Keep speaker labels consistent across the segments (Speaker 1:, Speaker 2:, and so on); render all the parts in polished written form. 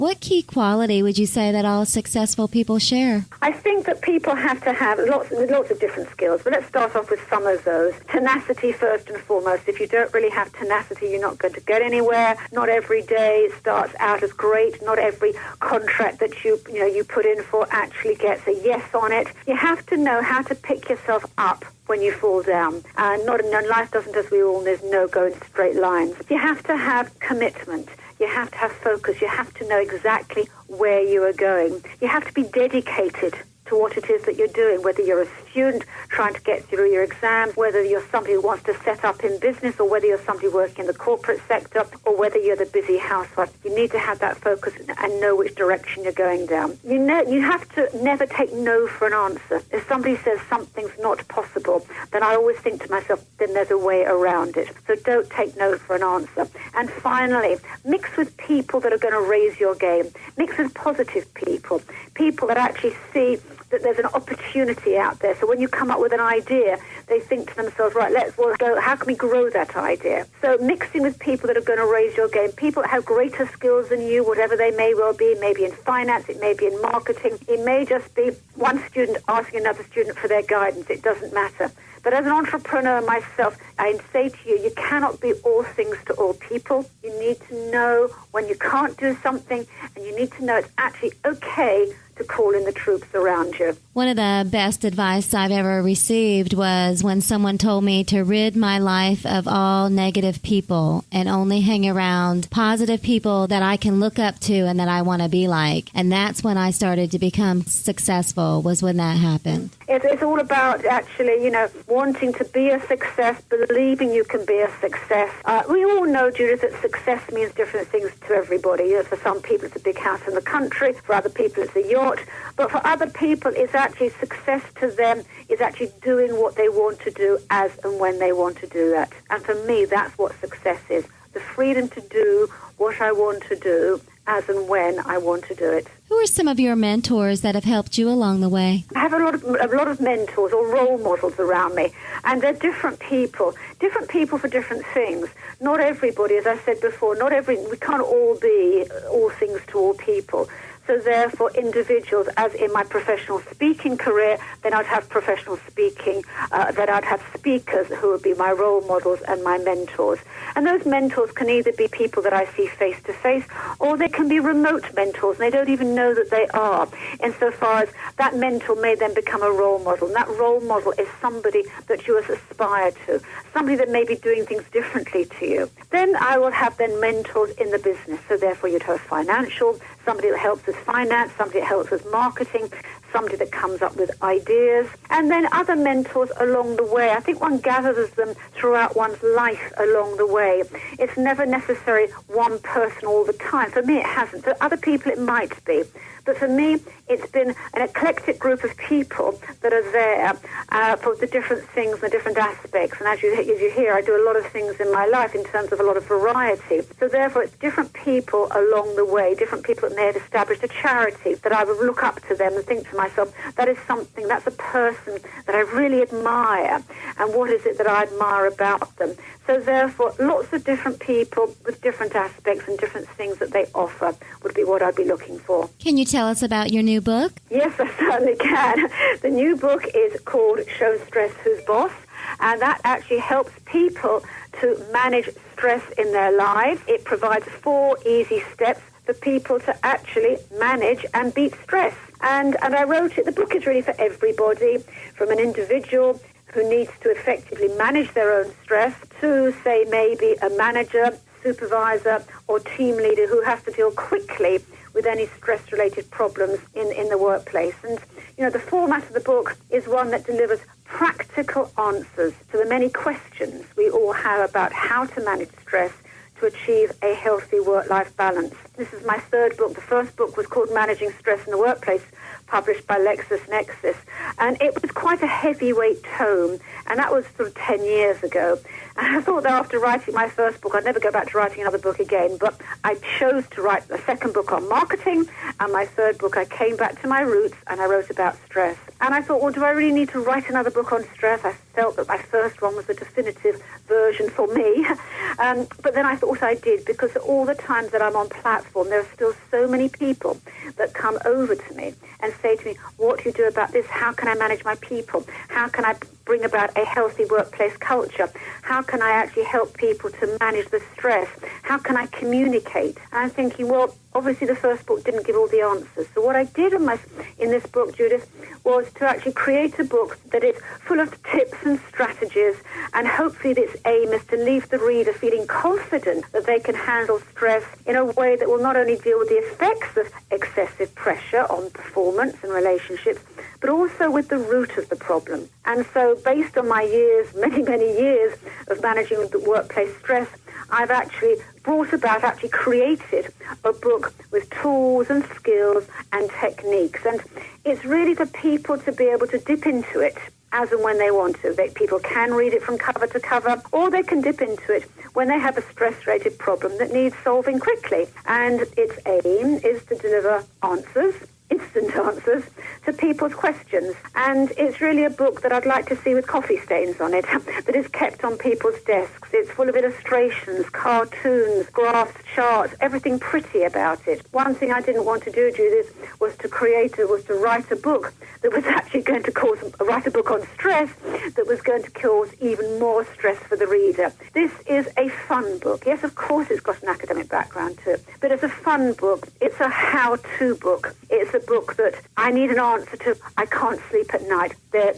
Speaker 1: What key quality would you say that all successful people share?
Speaker 2: I think that people have to have lots of different skills, but let's start off with some of those. Tenacity first and foremost. If you don't really have tenacity, you're not going to get anywhere. Not every day starts out as great. Not every contract that you put in for actually gets a yes on it. You have to know how to pick yourself up when you fall down. And life doesn't, as we all know, go in straight lines. You have to have commitment. You have to have focus. You have to know exactly where you are going. You have to be dedicated to what it is that you're doing, whether you're a student trying to get through your exams, whether you're somebody who wants to set up in business, or whether you're somebody working in the corporate sector, or whether you're the busy housewife. You need to have that focus and know which direction you're going down. You have to never take no for an answer. If somebody says something's not possible, then I always think to myself, then there's a way around it. So don't take no for an answer. And finally, mix with people that are going to raise your game. Mix with positive people, people that actually see that there's an opportunity out there. So when you come up with an idea, they think to themselves, right, let's go, how can we grow that idea? So mixing with people that are going to raise your game, people that have greater skills than you, whatever they may well be, maybe in finance, it may be in marketing, it may just be one student asking another student for their guidance. It doesn't matter. But as an entrepreneur myself, I say to you, you cannot be all things to all people. You need to know when you can't do something, and you need to know it's actually okay to call in the troops around you.
Speaker 1: One of the best advice I've ever received was when someone told me to rid my life of all negative people and only hang around positive people that I can look up to and that I want to be like. And that's when I started to become successful, was when that happened.
Speaker 2: It's all about actually, wanting to be a success, believing you can be a success. We all know, Judith, that success means different things to everybody. For some people, it's a big house in the country. For other people, it's a yacht. But for other people, it's actually success to them is actually doing what they want to do as and when they want to do that. And for me, that's what success is. The freedom to do what I want to do as and when I want to do it.
Speaker 1: Who are some of your mentors that have helped you along the way?
Speaker 2: I have a lot of mentors or role models around me, and they're different people for different things. Not everybody, as I said before, we can't all be all things to all people. So therefore, individuals, as in my professional speaking career, then I'd have professional speaking, then I'd have speakers who would be my role models and my mentors. And those mentors can either be people that I see face to face, or they can be remote mentors, and they don't even know that they are. Insofar as that mentor may then become a role model, and that role model is somebody that you aspire to, somebody that may be doing things differently to you. Then I will have then mentors in the business. So therefore, you'd have financial, somebody that helps with finance, somebody that helps with marketing, somebody that comes up with ideas, and then other mentors along the way. I think one gathers them throughout one's life along the way. It's never necessarily one person all the time. For me, it hasn't. For other people, it might be. But for me, it's been an eclectic group of people that are there for the different things and the different aspects. And as you hear, I do a lot of things in my life in terms of a lot of variety. So therefore, it's different people along the way, different people that may have established a charity that I would look up to them and think to myself, that is something, that's a person that I really admire. And what is it that I admire about them? So therefore, lots of different people with different aspects and different things that they offer would be what I'd be looking for.
Speaker 1: Can you tell us about your new book?
Speaker 2: Yes, I certainly can. The new book is called Show Stress Who's Boss, and that actually helps people to manage stress in their lives. It provides 4 easy steps for people to actually manage and beat stress. And I wrote it, the book is really for everybody, from an individual who needs to effectively manage their own stress to, say, maybe a manager, supervisor, or team leader who has to deal quickly with any stress-related problems in the workplace. And, the format of the book is one that delivers practical answers to the many questions we all have about how to manage stress to achieve a healthy work-life balance. This is my 3rd book. The first book was called Managing Stress in the Workplace, published by LexisNexis. And it was quite a heavyweight tome, and that was sort of 10 years ago. And I thought that after writing my first book, I'd never go back to writing another book again, but I chose to write a second book on marketing, and my 3rd book, I came back to my roots, and I wrote about stress. And I thought, well, do I really need to write another book on stress? I felt that my first one was the definitive version for me. But then I thought I did, because all the times that I'm on platform, there are still so many people that come over to me and say to me, what do you do about this? How can I manage my people? How can I bring about a healthy workplace culture? How can I actually help people to manage the stress? How can I communicate? And I'm thinking, well, obviously the first book didn't give all the answers. So what I did in this book, Judith, was to actually create a book that is full of tips and strategies, and hopefully its aim is to leave the reader feeling confident that they can handle stress in a way that will not only deal with the effects of excessive pressure on performance and relationships, but also with the root of the problem. And so based on my years, many, many years of managing the workplace stress, I've actually created a book with tools and skills and techniques. And it's really for people to be able to dip into it as and when they want to. People can read it from cover to cover, or they can dip into it when they have a stress-related problem that needs solving quickly. And its aim is to deliver instant answers to people's questions. And it's really a book that I'd like to see with coffee stains on it, that is kept on people's desks. It's full of illustrations, cartoons, graphs, charts, everything pretty about it. One thing I didn't want to do, Judith, was to write a book that was actually going to write a book on stress that was going to cause even more stress for the reader. This is a fun book. Yes, of course it's got an academic background too, but it's a fun book. It's a how-to book. It's a book that I need an answer to. I can't sleep at night. I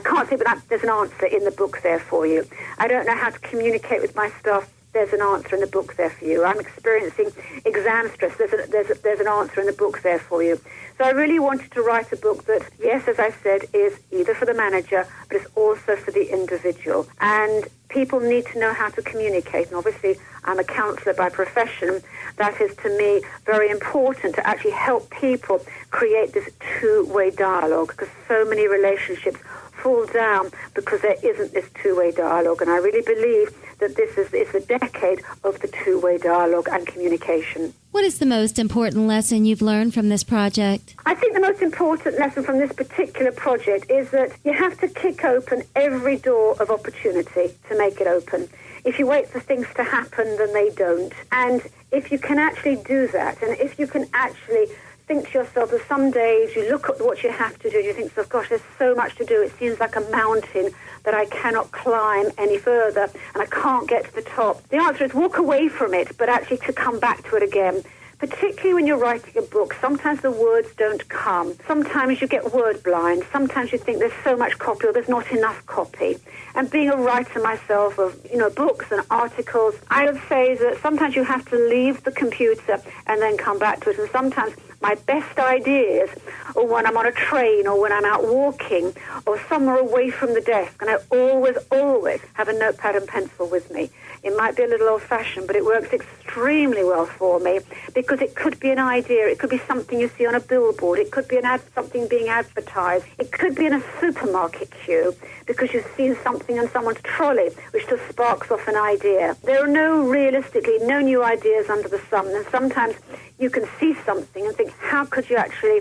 Speaker 2: can't sleep at night. There's an answer in the book there for you. I don't know how to communicate with my staff. There's an answer in the book there for you. I'm experiencing exam stress. There's an answer in the book there for you. So I really wanted to write a book that, yes, as I said, is either for the manager, but it's also for the individual. And people need to know how to communicate. And obviously, I'm a counsellor by profession. That is, to me, very important to actually help people create this two-way dialogue, because so many relationships fall down because there isn't this two-way dialogue. And I really believe that this is the decade of the two-way dialogue and communication.
Speaker 1: What is the most important lesson you've learned from this project?
Speaker 2: I think the most important lesson from this particular project is that you have to kick open every door of opportunity to make it open. If you wait for things to happen, then they don't. And if you can actually do that, and if you can actually think to yourself that some days you look at what you have to do and you think, gosh, there's so much to do. It seems like a mountain that I cannot climb any further and I can't get to the top. The answer is walk away from it, but actually to come back to it again. Particularly when you're writing a book, sometimes the words don't come. Sometimes you get word blind. Sometimes you think there's so much copy or there's not enough copy. And being a writer myself of, books and articles, I would say that sometimes you have to leave the computer and then come back to it. And sometimes my best ideas are when I'm on a train or when I'm out walking or somewhere away from the desk. And I always have a notepad and pencil with me. It might be a little old-fashioned, but it works extremely well for me because it could be an idea. It could be something you see on a billboard. It could be something being advertised. It could be in a supermarket queue because you've seen something on someone's trolley which just sparks off an idea. There are realistically no new ideas under the sun, and sometimes you can see something and think, how could you actually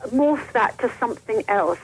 Speaker 2: morph that to something else?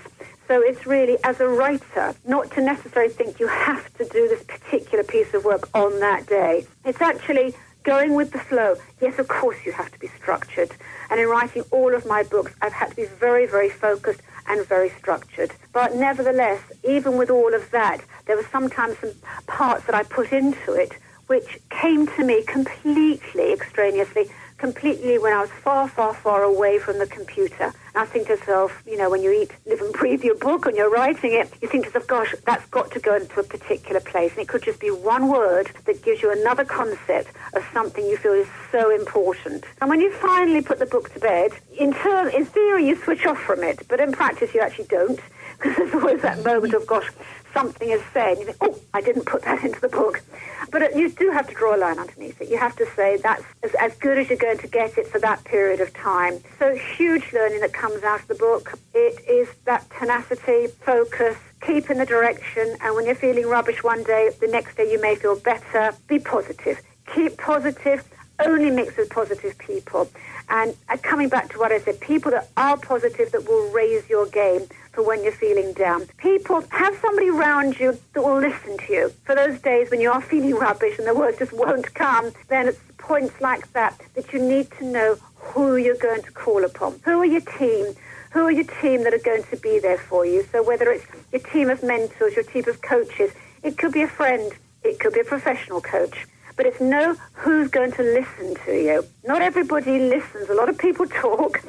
Speaker 2: So it's really, as a writer, not to necessarily think you have to do this particular piece of work on that day. It's actually going with the flow. Yes, of course you have to be structured. And in writing all of my books, I've had to be very, very focused and very structured. But nevertheless, even with all of that, there were sometimes some parts that I put into it which came to me completely extraneously, completely when I was far, far, far away from the computer. And I think to myself, when you eat, live and breathe your book and you're writing it, you think to yourself, gosh, that's got to go into a particular place. And it could just be one word that gives you another concept of something you feel is so important. And when you finally put the book to bed, in theory, you switch off from it. But in practice, you actually don't, because there's always that moment of, gosh, something is said. You think, oh, I didn't put that into the book. But you do have to draw a line underneath it. You have to say that's as good as you're going to get it for that period of time. So huge learning that comes out of the book. It is that tenacity, focus, keep in the direction, and when you're feeling rubbish one day, the next day you may feel better. Be positive. Keep positive. Only mix with positive people. And coming back to what I said, people that are positive that will raise your game for when you're feeling down. People, have somebody around you that will listen to you. For those days when you are feeling rubbish and the words just won't come, then it's points like that you need to know who you're going to call upon. Who are your team? Who are your team that are going to be there for you? So whether it's your team of mentors, your team of coaches, it could be a friend, it could be a professional coach. But it's know who's going to listen to you. Not everybody listens. A lot of people talk,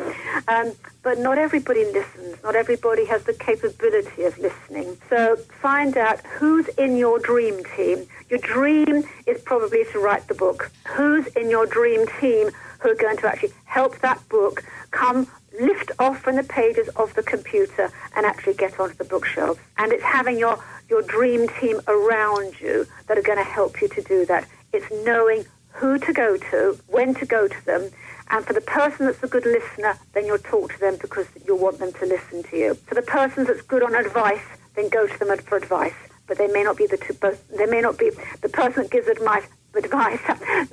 Speaker 2: but not everybody listens. Not everybody has the capability of listening. So find out who's in your dream team. Your dream is probably to write the book. Who's in your dream team who are going to actually help that book come lift off from the pages of the computer and actually get onto the bookshelves. And it's having your dream team around you that are going to help you to do that. It's knowing who to go to, when to go to them, and for the person that's a good listener, then you'll talk to them because you want them to listen to you. For the person that's good on advice, then go to them for advice. But they may not be the person that gives advice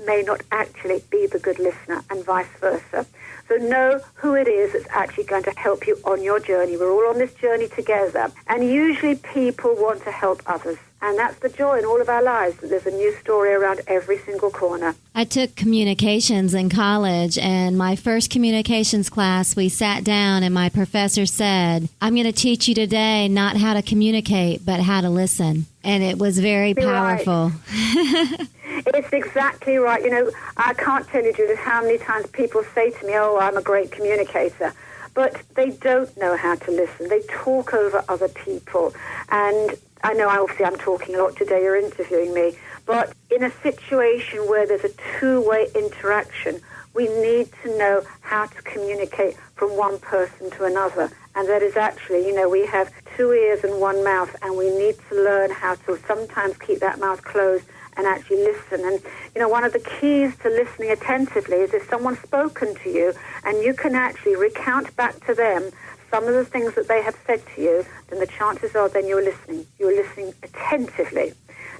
Speaker 2: may not actually be the good listener, and vice versa. So know who it is that's actually going to help you on your journey. We're all on this journey together. And usually people want to help others. And that's the joy in all of our lives, that there's a new story around every single corner.
Speaker 1: I took communications in college, and my first communications class, we sat down and my professor said, I'm going to teach you today not how to communicate, but how to listen. And it was very powerful.
Speaker 2: Right. It's exactly right. You know, I can't tell you, Judith, how many times people say to me, oh, I'm a great communicator. But they don't know how to listen. They talk over other people. And I know obviously I'm talking a lot today, you're interviewing me, but in a situation where there's a two-way interaction, we need to know how to communicate from one person to another. And that is actually, you know, we have 2 ears and 1 mouth, and we need to learn how to sometimes keep that mouth closed and actually listen. And, you know, one of the keys to listening attentively is if someone's spoken to you and you can actually recount back to them some of the things that they have said to you, then the chances are then you're listening. You're listening attentively.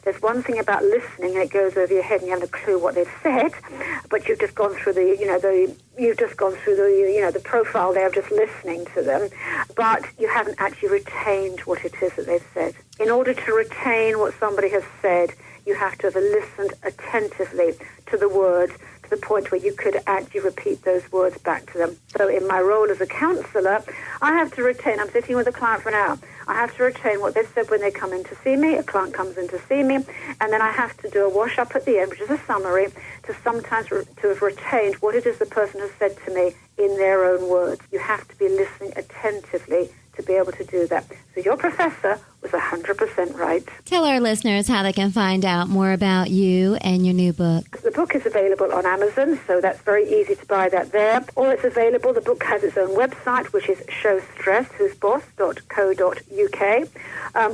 Speaker 2: There's one thing about listening, and it goes over your head and you haven't a clue what they've said, but you've just gone through the profile there of just listening to them, but you haven't actually retained what it is that they've said. In order to retain what somebody has said, you have to have listened attentively to the words, to the point where you could actually repeat those words back to them. So in my role as a counsellor, I have to retain, I'm sitting with a client for an hour, I have to retain what they've said when they come in to see me. A client comes in to see me, and then I have to do a wash-up at the end, which is a summary, to sometimes to have retained what it is the person has said to me in their own words. You have to be listening attentively to be able to do that. So your professor was 100% right.
Speaker 1: Tell our listeners how they can find out more about you and your new book.
Speaker 2: The book is available on Amazon, so that's very easy to buy that there. Or it's available, the book has its own website, which is showstress.co.uk,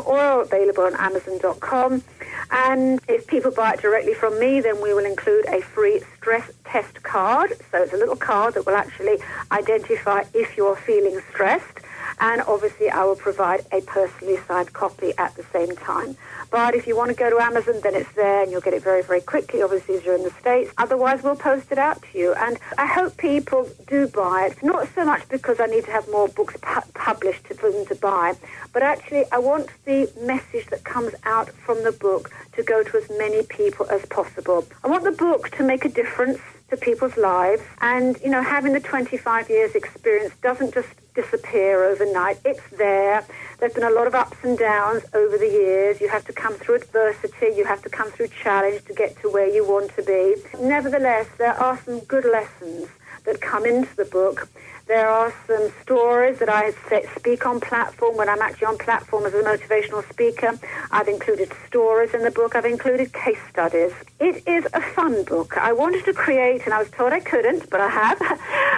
Speaker 2: or available on Amazon.com. And if people buy it directly from me, then we will include a free stress test card. So it's a little card that will actually identify if you're feeling stressed. And obviously I will provide a personally signed copy at the same time. But if you want to go to Amazon, then it's there and you'll get it very, very quickly, obviously, as you're in the States. Otherwise, we'll post it out to you. And I hope people do buy it, not so much because I need to have more books published for them to buy, but actually I want the message that comes out from the book to go to as many people as possible. I want the book to make a difference to people's lives. And, you know, having the 25 years experience doesn't just disappear overnight. It's there. There's been a lot of ups and downs over the years. You have to come through adversity. You have to come through challenge to get to where you want to be. Nevertheless, there are some good lessons that come into the book. There are some stories that I speak on platform when I'm actually on platform as a motivational speaker. I've included stories in the book. I've included case studies. It is a fun book. I wanted to create, and I was told I couldn't, but I have.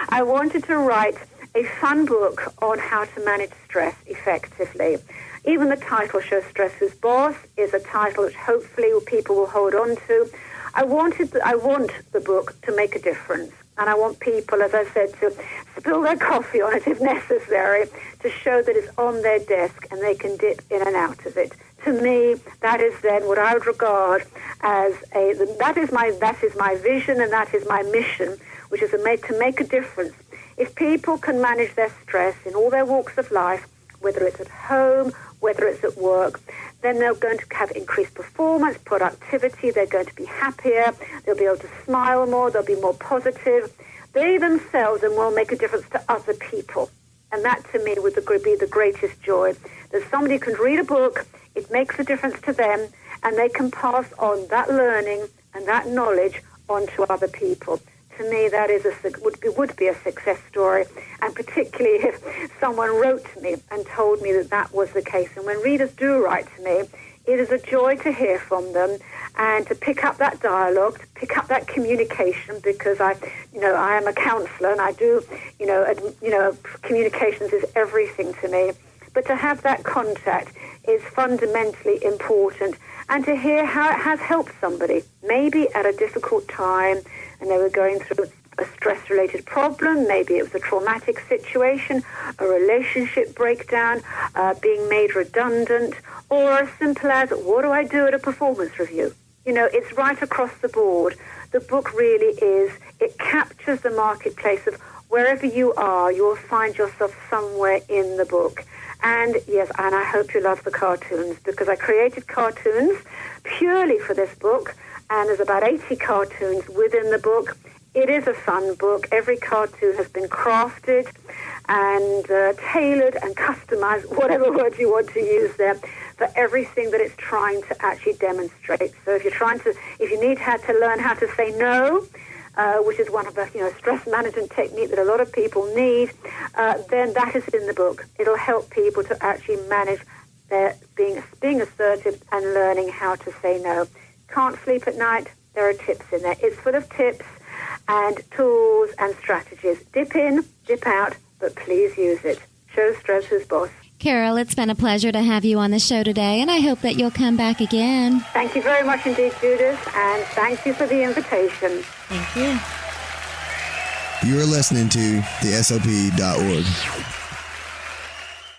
Speaker 2: I wanted to write a fun book on how to manage stress effectively. Even the title, Show Stress Who's Boss, is a title which hopefully people will hold on to. I want the book to make a difference. And I want people, as I said, to spill their coffee on it if necessary, to show that it's on their desk and they can dip in and out of it. To me, that is then what I would regard as that is my vision and that is my mission, which is to make a difference. If people can manage their stress in all their walks of life, whether it's at home, whether it's at work, then they're going to have increased performance, productivity, they're going to be happier, they'll be able to smile more, they'll be more positive. They themselves and will make a difference to other people. And that, to me, would be the greatest joy. That somebody can read a book, it makes a difference to them, and they can pass on that learning and that knowledge onto other people. To me, that is would be a success story, and particularly if someone wrote to me and told me that was the case. And when readers do write to me, it is a joy to hear from them and to pick up that dialogue, to pick up that communication, because I am a counsellor and I do, communications is everything to me. But to have that contact is fundamentally important, and to hear how it has helped somebody, maybe at a difficult time, and they were going through a stress-related problem, maybe it was a traumatic situation, a relationship breakdown, being made redundant, or as simple as, what do I do at a performance review? It's right across the board. The book really is, it captures the marketplace of wherever you are, you'll find yourself somewhere in the book. And yes, and I hope you love the cartoons, because I created cartoons purely for this book, and there's about 80 cartoons within the book. It is a fun book. Every cartoon has been crafted and tailored and customized, whatever word you want to use there, for everything that it's trying to actually demonstrate. So if you need to learn how to say no, which is one of the stress management technique that a lot of people need, then that is in the book. It'll help people to actually manage their being assertive and learning how to say no. Can't sleep at night? There are tips in there. It's full of tips and tools and strategies. Dip in, dip out, but please use it. Show stress who's boss.
Speaker 1: Carol, it's been a pleasure to have you on the show today, and I hope that you'll come back again.
Speaker 2: Thank you very much indeed, Judith, and thank you for the invitation.
Speaker 1: Thank you.
Speaker 3: You are listening to thesop.org.